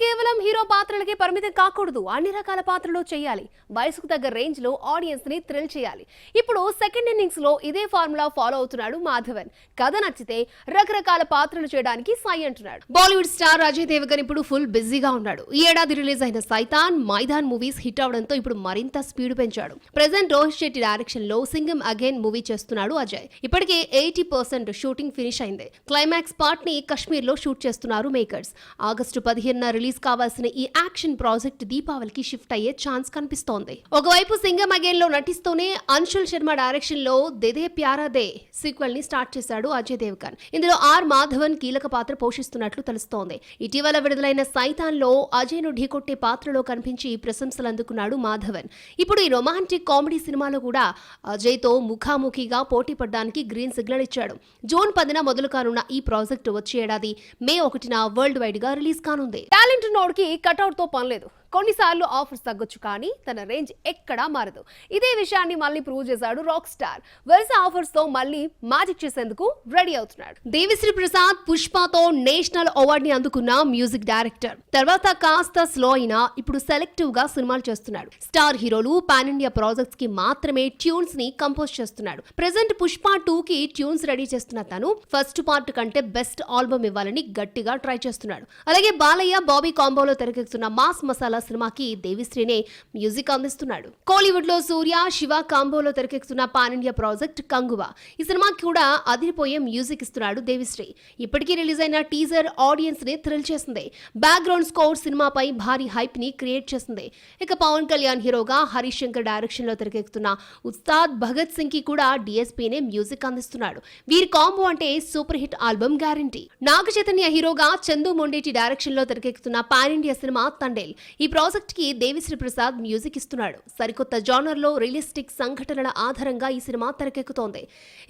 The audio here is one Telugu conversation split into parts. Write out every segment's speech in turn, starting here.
కేవలం హీరో పాత్రలకే పరిమితం కాకూడదు, అన్ని రకాల పాత్రలు చేయాలి. వయసుకు తగ్గ రేంజ్ లో ఆడియన్స్ ని థ్రిల్ చేయాలి. ఇప్పుడు సెకండ్ ఇన్నింగ్స్ లో ఇదే ఫార్ములా ఫాలో అవుతున్నాడు మాధవన్. కథ నచ్చితే రకరకాల పాత్రలు చేయడానికి సై అంటున్నాడు. బాలీవుడ్ స్టార్ అజయ్ దేవగన్ ఇప్పుడు ఫుల్ బిజీగా ఉన్నాడు. ఈ ఏడాది రిలీజ్ అయిన సైతాన్, మైదాన్ మూవీస్ హిట్ అవడంతో ఇప్పుడు మరింత స్పీడ్ పెంచాడు. ప్రెజెంట్ రోహిత్ శెట్టి డైరెక్షన్ లో సింగం అగైన్ మూవీ చేస్తున్నాడు అజయ్. ఇప్పటికే 80% షూటింగ్ ఫినిష్ అయింది. క్లైమాక్స్ పార్ట్ ని కశ్మీర్ లో షూట్ చేస్తున్నారు మేకర్స్. ఆగస్టు 15న రిలీజ్ కావాల్సిన ఈ యాక్షన్ ప్రాజెక్ట్ దీపావళికి షిఫ్ట్ అయ్యే ఛాన్స్ కనిపిస్తోంది. ఒకవైపు సింగం అగైన్ లో నటిస్తూనే అంశుల్ శర్మ డైరెక్షన్ లో దేదే ప్యారా దే సీక్వెల్ ని స్టార్ట్ చేశాడు అజయ్ దేవగన్. ఇందులో ఆర్ మాధవన్ కీలక పాత్ర పోషిస్తున్నట్లు తెలుస్తోంది. ఇటీవల విడుదలైన సైతాన్ లో అజయ్ ను ఢీకొట్టే పాత్రలో కనిపించి ప్రశంసలు అందుకున్నాడు మాధవన్. ఇప్పుడు ఈ రొమాంటిక్ కామెడీ సినిమాలో కూడా అజయ్ తో ముఖాముఖిగా పోటీ పడడానికి గ్రీన్ సిగ్నల్ ఇచ్చాడు. జూన్ 10న మొదలు కానున్న ఈ ప్రాజెక్ట్ వచ్చే ఏడాది మే 1న వరల్డ్ వైడ్ గా రిలీజ్ కానుంది. టాలెంట్ నోడ్కి కట్అవుట్ తో పని లేదు. కొన్నిసార్లు ఆఫర్స్ తగ్గొచ్చు, కానీ తన రేంజ్ ఎక్కడా మారదు. ఇదే విషయాన్ని మళ్ళీ ప్రూవ్ చేశాడు రాక్ స్టార్. వరుస ఆఫర్స్ తో మళ్ళీ మ్యాజిక్ చేసేందుకు రెడీ అవుతున్నాడు. దేవిశ్రీ ప్రసాద్ పుష్పతో నేషనల్ అవార్డు ని అందుకున్న మ్యూజిక్ డైరెక్టర్. తర్వాత కాస్త స్లో అయినా ఇప్పుడు సెలెక్టివ్ గా సినిమాలు చేస్తున్నాడు. స్టార్ హీరోలు పాన్ ఇండియా ప్రాజెక్ట్స్ కి మాత్రమే ట్యూన్స్ ని కంపోజ్ చేస్తున్నాడు. ప్రెజెంట్ పుష్ప 2 కి ట్యూన్స్ రెడీ చేస్తున్న తను ఫస్ట్ పార్ట్ కంటే బెస్ట్ ఆల్బమ్ ఇవ్వాలని గట్టిగా ట్రై చేస్తున్నాడు. అలాగే బాలయ్య బాబీ కాంబోలో తెరకెక్కుతున్న మాస్ మసాలా సినిమాకి దేవిశ్రీనే మ్యూజిక్ అందిస్తున్నాడు. కోలీవుడ్ లో సూర్య శివ కాంబోలో తెరకెక్కుతున్న పాన్ ఇండియా ప్రాజెక్ట్ కంగువా. ఈ సినిమాకి కూడా అదిరిపోయే మ్యూజిక్ ఇస్తున్నాడు దేవిశ్రీ. ఇప్పటికీ రిలీజ్ అయిన టీజర్ ఆడియన్స్ ని థ్రిల్ చేసింది. బ్యాక్గ్రౌండ్ స్కోర్ సినిమాపై భారీ హైప్ ని క్రియేట్ చేసింది. ఇక పవన్ కళ్యాణ్ హీరోగా హరీష్ శంకర్ డైరెక్షన్ లో తెరకెక్కుతున్న ఉస్తాద్ భగత్ సింగ్ కి కూడా డిఎస్పీనే మ్యూజిక్ అందిస్తున్నాడు. వీరి కాంబో అంటే super hit album guarantee. Naga Chaitanya హీరోగా చందు మొండేటి డైరెక్షన్ లో తెరకెక్కుతున్న పాన్ ఇండియా సినిమా తండేల్. ఈ ప్రాజెక్ట్ కి దేవిశ్రీ ప్రసాద్ మ్యూజిక్ ఇస్తున్నాడు. సరికొత్త జానర్ లో రియలిస్టిక్ సంఘటనల ఆధారంగా ఈ సినిమా తెరకెక్కుతోంది.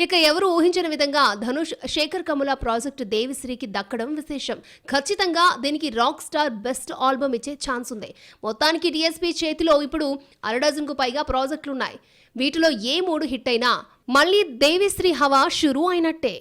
ఇక ఎవరు ఊహించిన విధంగా ధనుష్ శేఖర్ కమల ప్రాజెక్ట్ దేవిశ్రీకి దక్కడం విశేషం. ఖచ్చితంగా దీనికి రాక్ స్టార్ బెస్ట్ ఆల్బమ్ ఇచ్చే ఛాన్స్ ఉంది. మొత్తానికి డిఎస్పీ చేతిలో ఇప్పుడు 1 డజన్కు పైగా ప్రాజెక్టులున్నాయి. వీటిలో ఏ 3 హిట్ అయినా మళ్ళీ దేవిశ్రీ హవా షురూ అయినట్టే.